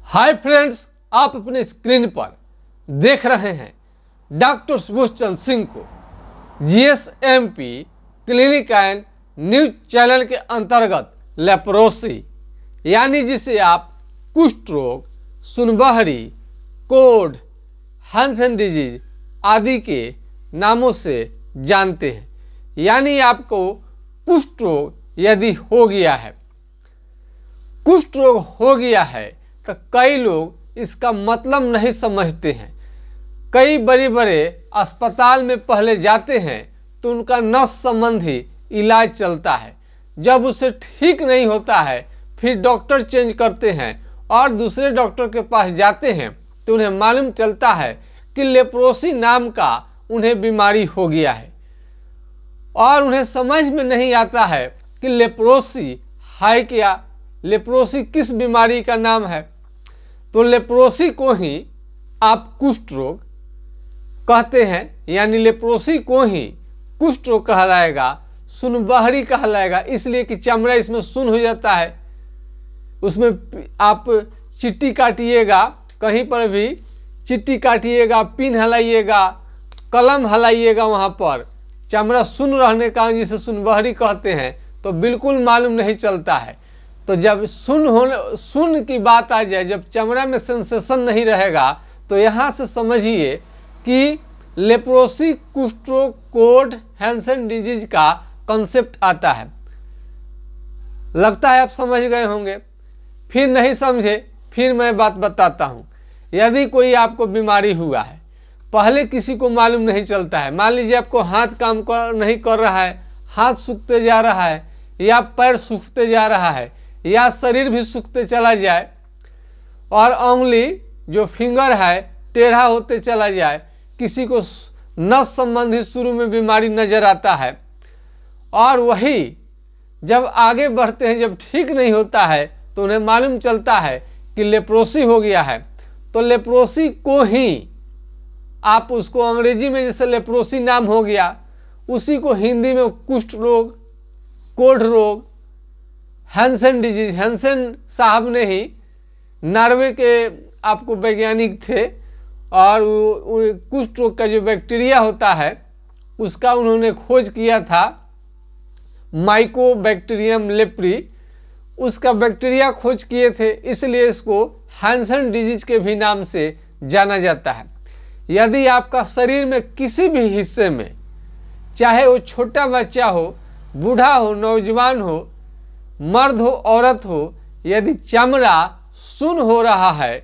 Hi friends, आप अपने screen पर देख रहे हैं डॉक्टर सुबोध चंद्र सिंह को जीएसएमपी क्लिनिक एंड न्यूज चैनल के अंतर्गत लेप्रोसी यानी जिसे आप कुष्ठ रोग, सुनबहरी, कोढ़, हैंसन डिजीज आदि के नामों से जानते हैं। यानी आपको कुष्ठ रोग यदि हो गया है, कुष्ठ रोग हो गया है तो कई लोग इसका मतलब नहीं समझते हैं। कई बड़े बड़े अस्पताल में पहले जाते हैं तो उनका नस संबंधी इलाज चलता है। जब उसे ठीक नहीं होता है फिर डॉक्टर चेंज करते हैं और दूसरे डॉक्टर के पास जाते हैं तो उन्हें मालूम चलता है कि लेप्रोसी नाम का उन्हें बीमारी हो गया है और उन्हें समझ में नहीं आता है कि लेप्रोसी है क्या, लेप्रोसी किस बीमारी का नाम है। तो लेप्रोसी को ही आप कुष्ठ रोग कहते हैं, यानी लेप्रोसी को ही कुष्ठ रोग कहलाएगा, सुनबहरी कहलाएगा, इसलिए कि चमड़ा इसमें सुन हो जाता है। उसमें आप चिट्टी काटिएगा, कहीं पर भी चिट्टी काटिएगा, पिन हलाइएगा, कलम हलाइएगा, वहाँ पर चमड़ा सुन रहने का जिसे सुनबहरी कहते हैं तो बिल्कुल मालूम नहीं चलता है। तो जब सुन की बात आ जाए, जब चमड़ा में सेंसेशन नहीं रहेगा तो यहाँ से समझिए कि लेप्रोसी, कुष्ठ रोग, कोढ़, हैंसन डिजीज का कॉन्सेप्ट आता है। लगता है आप समझ गए होंगे। फिर नहीं समझे, फिर मैं बात बताता हूँ। यदि कोई आपको बीमारी हुआ है, पहले किसी को मालूम नहीं चलता है। मान लीजिए आपको हाथ काम नहीं कर रहा है, हाथ सूखते जा रहा है या पैर सूखते जा रहा है या शरीर भी सूखते चला जाए और उंगली जो फिंगर है टेढ़ा होते चला जाए, किसी को नस संबंधी शुरू में बीमारी नजर आता है और वही जब आगे बढ़ते हैं, जब ठीक नहीं होता है तो उन्हें मालूम चलता है कि लेप्रोसी हो गया है। तो लेप्रोसी को ही आप उसको अंग्रेजी में जैसे लेप्रोसी नाम हो गया, उसी को हिंदी में कुष्ठ रोग, कोढ़ रोग, हैंसन डिजीज, हैंसन साहब ने ही नॉर्वे के आपको वैज्ञानिक थे और कुष्ठ रोग का जो बैक्टीरिया होता है उसका उन्होंने खोज किया था, माइकोबैक्टीरियम लेप्री, उसका बैक्टीरिया खोज किए थे, इसलिए इसको हैंसन डिजीज के भी नाम से जाना जाता है। यदि आपका शरीर में किसी भी हिस्से में, चाहे वो छोटा बच्चा हो, बूढ़ा हो, नौजवान हो, मर्द हो, औरत हो, यदि चमड़ा सुन्न हो रहा है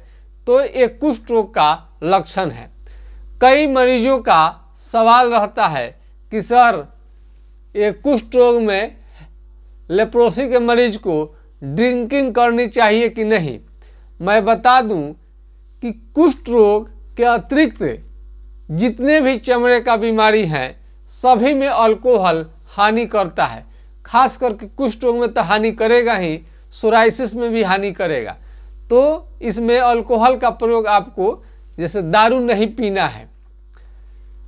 तो ये कुष्ठ रोग का लक्षण है। कई मरीजों का सवाल रहता है कि सर ये कुष्ठ रोग में लेप्रोसी के मरीज को ड्रिंकिंग करनी चाहिए कि नहीं। मैं बता दूं कि कुष्ठ रोग के अतिरिक्त जितने भी चमड़े का बीमारी हैं सभी में अल्कोहल हानि करता है। खास करके कुष्ठ रोग में तो हानि करेगा ही, सोराइसिस में भी हानि करेगा। तो इसमें अल्कोहल का प्रयोग आपको, जैसे दारू नहीं पीना है,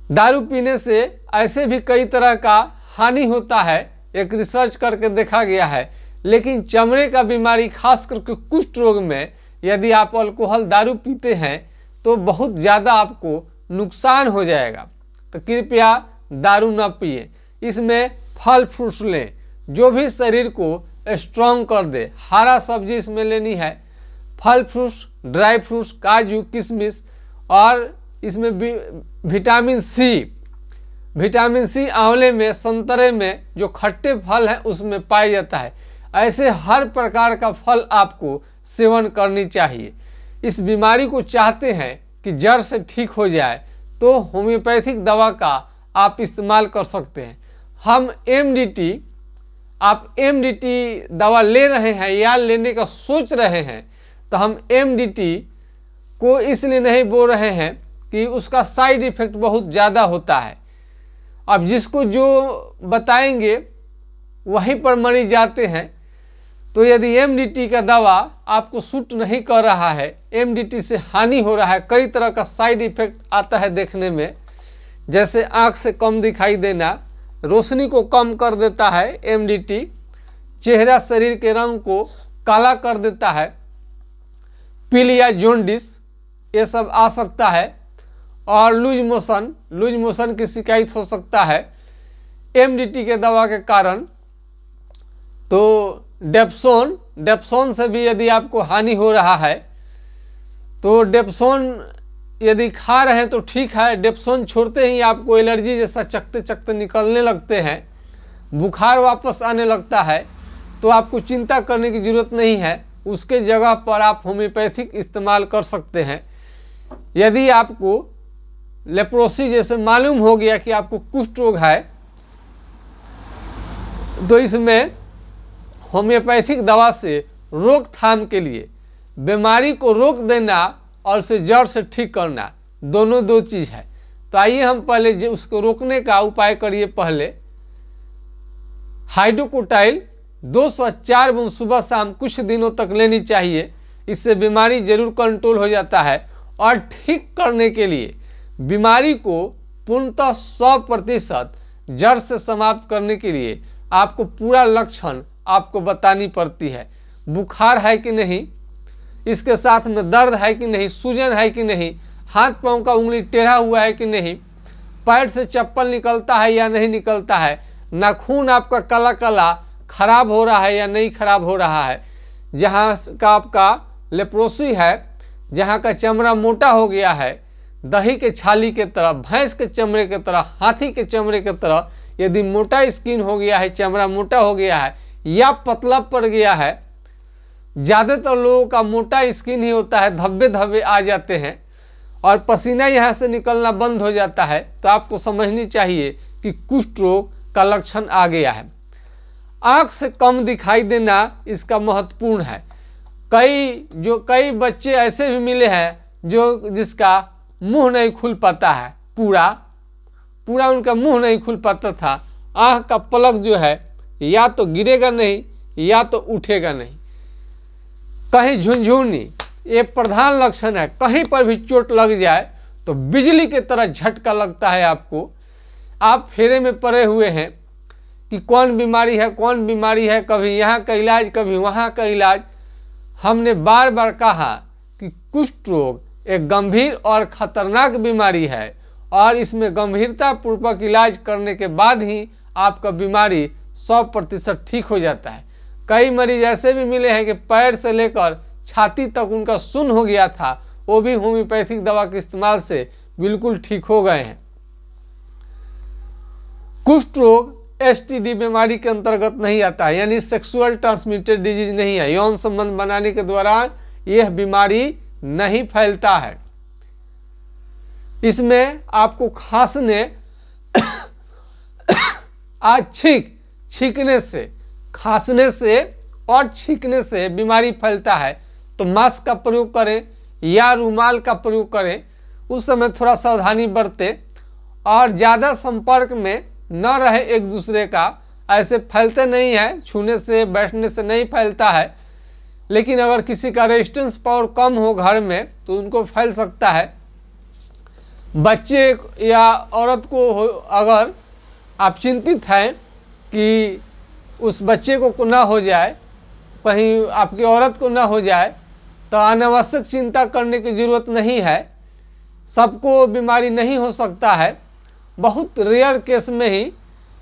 दारू पीने से ऐसे भी कई तरह का हानि होता है, एक रिसर्च करके देखा गया है। लेकिन चमड़े का बीमारी खास करके कुष्ठ रोग में यदि आप अल्कोहल, दारू पीते हैं तो बहुत ज़्यादा आपको नुकसान हो जाएगा। तो कृपया दारू न पिए। इसमें फल फ्रूट्स लें जो भी शरीर को स्ट्रॉन्ग कर दे। हरा सब्जी इसमें लेनी है, फल फ्रूट्स, ड्राई फ्रूट्स, काजू, किशमिश, और इसमें विटामिन सी आंवले में, संतरे में, जो खट्टे फल हैं उसमें पाया जाता है। ऐसे हर प्रकार का फल आपको सेवन करनी चाहिए। इस बीमारी को चाहते हैं कि जड़ से ठीक हो जाए तो होम्योपैथिक दवा का आप इस्तेमाल कर सकते हैं। हम आप एमडीटी दवा ले रहे हैं या लेने का सोच रहे हैं तो हम एमडीटी को इसलिए नहीं बोल रहे हैं कि उसका साइड इफ़ेक्ट बहुत ज़्यादा होता है। अब जिसको जो बताएंगे वहीं पर मरीज जाते हैं। तो यदि एमडीटी का दवा आपको सूट नहीं कर रहा है, एमडीटी से हानि हो रहा है, कई तरह का साइड इफ़ेक्ट आता है देखने में, जैसे आँख से कम दिखाई देना, रोशनी को कम कर देता है एमडीटी, चेहरा शरीर के रंग को काला कर देता है, पिल या जॉन्डिस ये सब आ सकता है। और लूज मोशन की शिकायत हो सकता है एमडीटी के दवा के कारण। तो डेप्सोन से भी यदि आपको हानि हो रहा है तो डेप्सोन यदि खा रहे हैं तो ठीक है। डेप्सोन छोड़ते ही आपको एलर्जी जैसा चकते चकते निकलने लगते हैं, बुखार वापस आने लगता है, तो आपको चिंता करने की ज़रूरत नहीं है। उसके जगह पर आप होम्योपैथिक इस्तेमाल कर सकते हैं। यदि आपको लेप्रोसी जैसे मालूम हो गया कि आपको कुष्ठ रोग है तो इसमें होम्योपैथिक दवा से रोकथाम के लिए बीमारी को रोक देना और उसे जड़ से ठीक करना दोनों दो चीज़ है। तो आइए हम पहले उसको रोकने का उपाय करिए। पहले हाइड्रोकोटाइल 204 बूंद सुबह शाम कुछ दिनों तक लेनी चाहिए। इससे बीमारी जरूर कंट्रोल हो जाता है। और ठीक करने के लिए बीमारी को पूर्णतः 100% जड़ से समाप्त करने के लिए आपको पूरा लक्षण आपको बतानी पड़ती है। बुखार है कि नहीं, इसके साथ में दर्द है कि नहीं, सूजन है कि नहीं, हाथ पांव का उंगली टेढ़ा हुआ है कि नहीं, पैर से चप्पल निकलता है या नहीं निकलता है, नाखून आपका काला काला खराब हो रहा है या नहीं खराब हो रहा है, जहाँ का आपका लेप्रोसी है, जहाँ का चमड़ा मोटा हो गया है, दही के छाली के तरह, भैंस के चमड़े के तरह, हाथी के चमड़े के तरह यदि मोटा स्किन हो गया है, चमड़ा मोटा हो गया है या पतला पड़ गया है। ज़्यादातर लोगों का मोटा स्किन ही होता है, धब्बे धब्बे आ जाते हैं और पसीना यहाँ से निकलना बंद हो जाता है। तो आपको समझनी चाहिए कि कुष्ठ रोग का लक्षण आ गया है। आँख से कम दिखाई देना इसका महत्वपूर्ण है। कई बच्चे ऐसे भी मिले हैं जिसका मुंह नहीं खुल पाता है, पूरा उनका मुंह नहीं खुल पाता था। आँख का पलक जो है या तो गिरेगा नहीं या तो उठेगा नहीं। कहीं झुनझुनी ये प्रधान लक्षण है। कहीं पर भी चोट लग जाए तो बिजली की तरह झटका लगता है आपको। आप फेरे में पड़े हुए हैं कि कौन बीमारी है, कभी यहाँ का इलाज कभी वहाँ का इलाज। हमने बार बार कहा कि कुष्ठ रोग एक गंभीर और खतरनाक बीमारी है और इसमें गंभीरतापूर्वक इलाज करने के बाद ही आपका बीमारी 100% ठीक हो जाता है। कई मरीज ऐसे भी मिले हैं कि पैर से लेकर छाती तक उनका सुन्न हो गया था, वो भी होम्योपैथिक दवा के इस्तेमाल से बिल्कुल ठीक हो गए हैं। कुष्ठ रोग एसटीडी बीमारी के अंतर्गत नहीं आता है, यानी सेक्सुअल ट्रांसमिटेड डिजीज नहीं है। यौन संबंध बनाने के दौरान यह बीमारी नहीं फैलता है। इसमें आपको खांसने खांसने से और छींकने से बीमारी फैलता है। तो मास्क का प्रयोग करें या रुमाल का प्रयोग करें। उस समय थोड़ा सावधानी बरतें और ज़्यादा संपर्क में न रहे एक दूसरे का। ऐसे फैलते नहीं है, छूने से बैठने से नहीं फैलता है, लेकिन अगर किसी का रेजिस्टेंस पावर कम हो घर में तो उनको फैल सकता है। बच्चे या औरत को अगर आप चिंतित हैं कि उस बच्चे को ना हो जाए, कहीं आपकी औरत को ना हो जाए, तो अनावश्यक चिंता करने की ज़रूरत नहीं है। सबको बीमारी नहीं हो सकता है, बहुत रेयर केस में ही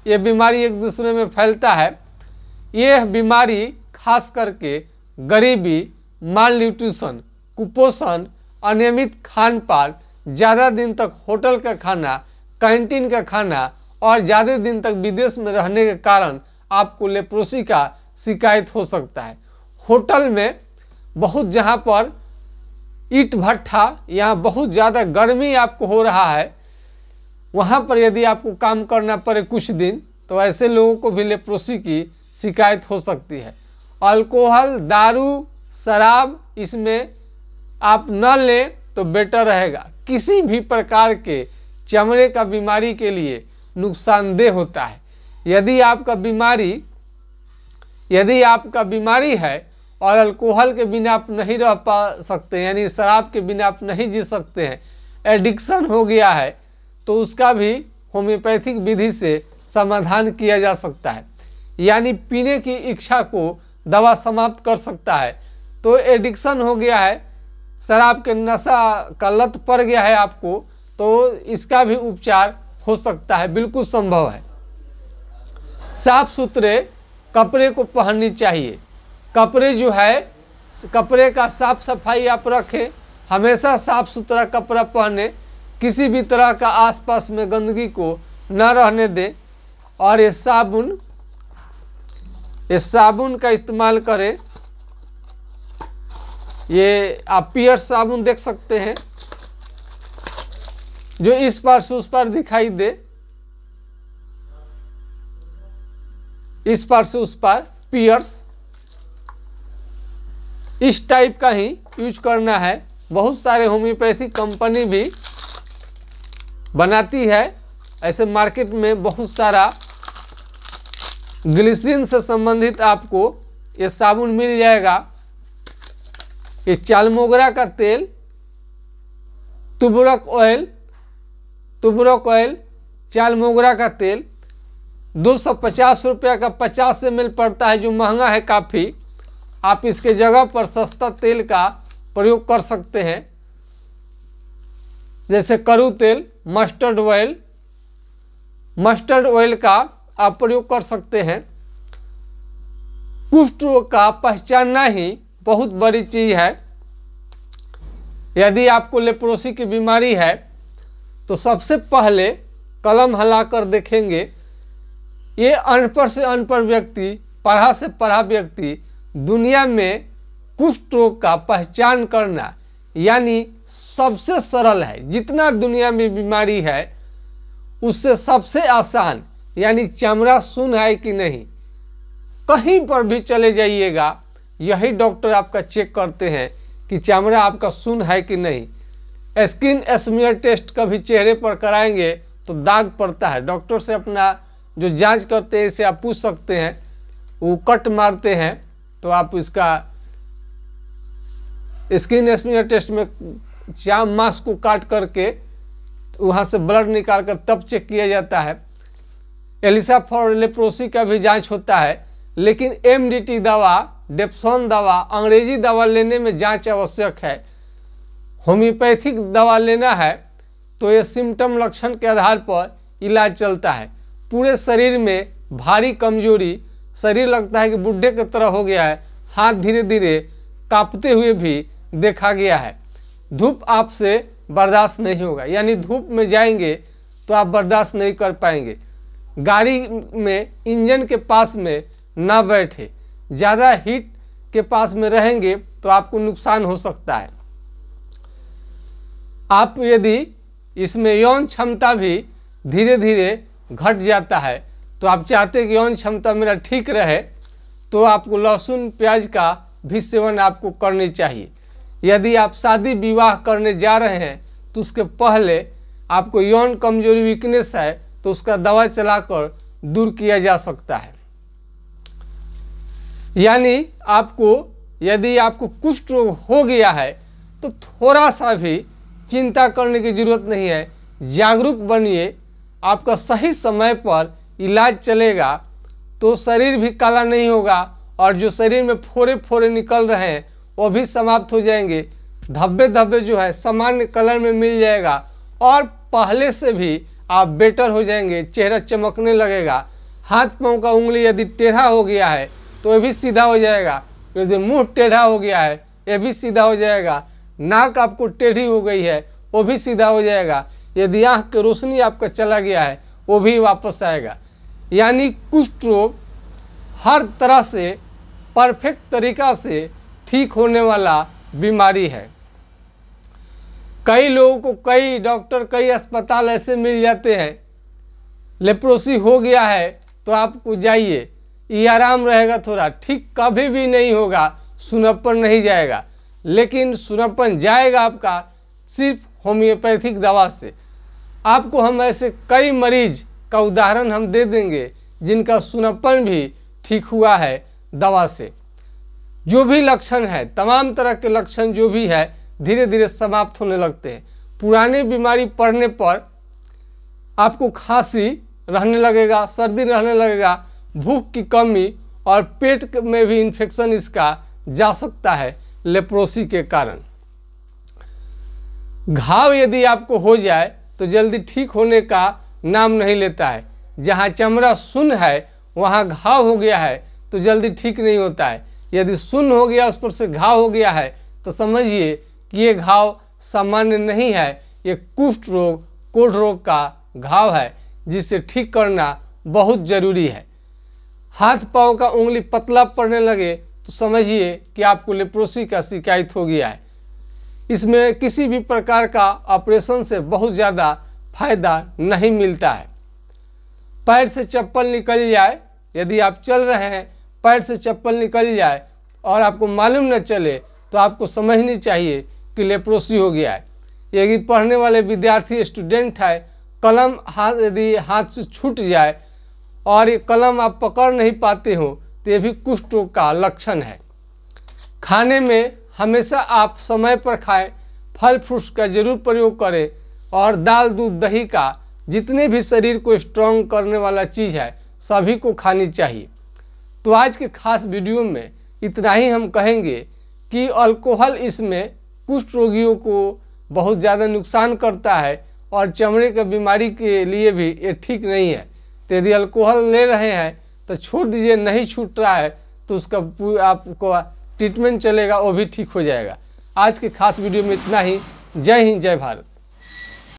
ये बीमारी एक दूसरे में फैलता है। ये बीमारी खास करके गरीबी, माल न्यूट्रिशन, कुपोषण, अनियमित खान पान, ज़्यादा दिन तक होटल का खाना, कैंटीन का खाना और ज़्यादा दिन तक विदेश में रहने के कारण आपको लेप्रोसी का शिकायत हो सकता है। होटल में बहुत, जहाँ पर ईंट भट्ठा, यहाँ बहुत ज़्यादा गर्मी आपको हो रहा है, वहाँ पर यदि आपको काम करना पड़े कुछ दिन, तो ऐसे लोगों को भी लेप्रोसी की शिकायत हो सकती है। अल्कोहल, दारू, शराब इसमें आप न लें तो बेटर रहेगा। किसी भी प्रकार के चमड़े का बीमारी के लिए नुकसानदेह होता है। यदि आपका बीमारी है और अल्कोहल के बिना आप नहीं रह पा सकते, यानी शराब के बिना आप नहीं जी सकते हैं, एडिक्शन हो गया है, तो उसका भी होम्योपैथिक विधि से समाधान किया जा सकता है। यानी पीने की इच्छा को दवा समाप्त कर सकता है। तो एडिक्शन हो गया है शराब के नशा का लत पड़ गया है आपको, तो इसका भी उपचार हो सकता है, बिल्कुल संभव है। साफ सुथरे कपड़े को पहननी चाहिए। कपड़े जो है, कपड़े का साफ सफाई आप रखें, हमेशा साफ सुथरा कपड़ा पहने, किसी भी तरह का आसपास में गंदगी को न रहने दें। और ये साबुन का इस्तेमाल करें। ये आप पियर्स साबुन देख सकते हैं, जो इस पार से उस पार दिखाई दे, इस पार से उस पार पियर्स, इस टाइप का ही यूज करना है। बहुत सारे होम्योपैथिक कंपनी भी बनाती है, ऐसे मार्केट में बहुत सारा ग्लिसरीन से संबंधित आपको ये साबुन मिल जाएगा। ये चालमोगरा का तेल, तुबरक ऑयल, चालमोगरा का तेल 250 रुपये का 50 ml पड़ता है, जो महंगा है काफ़ी। आप इसके जगह पर सस्ता तेल का प्रयोग कर सकते हैं, जैसे करू तेल, मस्टर्ड ऑयल का आप प्रयोग कर सकते हैं। कुष्ठ रोग का पहचानना ही बहुत बड़ी चीज़ है। यदि आपको लेप्रोसी की बीमारी है तो सबसे पहले कलम हिलाकर देखेंगे। ये अनपढ़ से अनपढ़ व्यक्ति, पढ़ा से पढ़ा व्यक्ति, दुनिया में कुष्ठ रोग का पहचान करना यानी सबसे सरल है। जितना दुनिया में बीमारी है उससे सबसे आसान, यानी चमड़ा सुन्न है कि नहीं, कहीं पर भी चले जाइएगा, यही डॉक्टर आपका चेक करते हैं कि चमड़ा आपका सुन्न है कि नहीं। स्किन स्मीयर टेस्ट कभी चेहरे पर कराएंगे तो दाग पड़ता है। डॉक्टर से अपना जो जांच करते हैं इसे आप पूछ सकते हैं। वो कट मारते हैं तो आप इसका स्किन स्मीयर टेस्ट में मांस को काट करके वहाँ से ब्लड निकाल कर तब चेक किया जाता है। एलिसा फॉर लेप्रोसी का भी जांच होता है, लेकिन एमडीटी दवा, डेप्सोन दवा, अंग्रेजी दवा लेने में जांच आवश्यक है। होम्योपैथिक दवा लेना है तो ये सिम्टम लक्षण के आधार पर इलाज चलता है। पूरे शरीर में भारी कमजोरी, शरीर लगता है कि बुढ़े की तरह हो गया है, हाथ धीरे धीरे कांपते हुए भी देखा गया है। धूप आपसे बर्दाश्त नहीं होगा, यानी धूप में जाएंगे तो आप बर्दाश्त नहीं कर पाएंगे। गाड़ी में इंजन के पास में ना बैठे, ज़्यादा हीट के पास में रहेंगे तो आपको नुकसान हो सकता है। आप यदि इसमें यौन क्षमता भी धीरे धीरे घट जाता है तो आप चाहते हैं कि यौन क्षमता मेरा ठीक रहे, तो आपको लहसुन प्याज का भी सेवन आपको करनी चाहिए। यदि आप शादी विवाह करने जा रहे हैं तो उसके पहले आपको यौन कमजोरी वीकनेस है तो उसका दवा चलाकर दूर किया जा सकता है। यानी आपको, यदि आपको कुष्ठ रोग हो गया है तो थोड़ा सा भी चिंता करने की जरूरत नहीं है। जागरूक बनिए, आपका सही समय पर इलाज चलेगा तो शरीर भी काला नहीं होगा और जो शरीर में फोड़े फोड़े निकल रहे हैं वो भी समाप्त हो जाएंगे। धब्बे धब्बे जो है सामान्य कलर में मिल जाएगा और पहले से भी आप बेटर हो जाएंगे। चेहरा चमकने लगेगा। हाथ पांव का उंगली यदि टेढ़ा हो गया है तो ये भी सीधा हो जाएगा। यदि मुंह टेढ़ा हो गया है ये भी सीधा हो जाएगा। नाक आपको टेढ़ी हो गई है वो भी सीधा हो जाएगा। यदि आँख की रोशनी आपका चला गया है वो भी वापस आएगा। यानी कुष्ठ रोग हर तरह से परफेक्ट तरीका से ठीक होने वाला बीमारी है। कई लोगों को कई डॉक्टर, कई अस्पताल ऐसे मिल जाते हैं, लेप्रोसी हो गया है तो आपको जाइए, ये आराम रहेगा थोड़ा, ठीक कभी भी नहीं होगा, सुनपन नहीं जाएगा। लेकिन सुनपन जाएगा आपका सिर्फ होम्योपैथिक दवा से। आपको हम ऐसे कई मरीज का उदाहरण हम दे देंगे जिनका सुनपन भी ठीक हुआ है दवा से। जो भी लक्षण है, तमाम तरह के लक्षण जो भी है धीरे धीरे समाप्त होने लगते हैं। पुरानी बीमारी पड़ने पर आपको खांसी रहने लगेगा, सर्दी रहने लगेगा, भूख की कमी और पेट में भी इन्फेक्शन इसका जा सकता है लेप्रोसी के कारण। घाव यदि आपको हो जाए तो जल्दी ठीक होने का नाम नहीं लेता है। जहाँ चमड़ा शून्य है वहाँ घाव हो गया है तो जल्दी ठीक नहीं होता है। यदि शून्य हो गया उस पर से घाव हो गया है तो समझिए कि ये घाव सामान्य नहीं है, ये कुष्ठ रोग, कोढ़ रोग का घाव है, जिसे ठीक करना बहुत ज़रूरी है। हाथ पाँव का उंगली पतला पड़ने लगे तो समझिए कि आपको लेप्रोसी का शिकायत हो गया है। इसमें किसी भी प्रकार का ऑपरेशन से बहुत ज़्यादा फायदा नहीं मिलता है। पैर से चप्पल निकल जाए, यदि आप चल रहे हैं पैर से चप्पल निकल जाए और आपको मालूम न चले तो आपको समझनी चाहिए कि लेप्रोसी हो गया है। यदि पढ़ने वाले विद्यार्थी स्टूडेंट है, कलम यदि हाथ से छूट जाए और ये कलम आप पकड़ नहीं पाते हो तो ये भी कुष्ठ रोग का लक्षण है। खाने में हमेशा आप समय पर खाएं, फल फ्रूट्स का जरूर प्रयोग करें और दाल दूध दही का जितने भी शरीर को स्ट्रॉन्ग करने वाला चीज़ है सभी को खानी चाहिए। तो आज के खास वीडियो में इतना ही हम कहेंगे कि अल्कोहल इसमें कुष्ठ रोगियों को बहुत ज़्यादा नुकसान करता है और चमड़े की बीमारी के लिए भी ये ठीक नहीं है। तो यदि अल्कोहल ले रहे हैं तो छोड़ दीजिए, नहीं छूट रहा है तो उसका आपको ट्रीटमेंट चलेगा, वो भी ठीक हो जाएगा। आज के खास वीडियो में इतना ही। जय हिंद, जय भारत।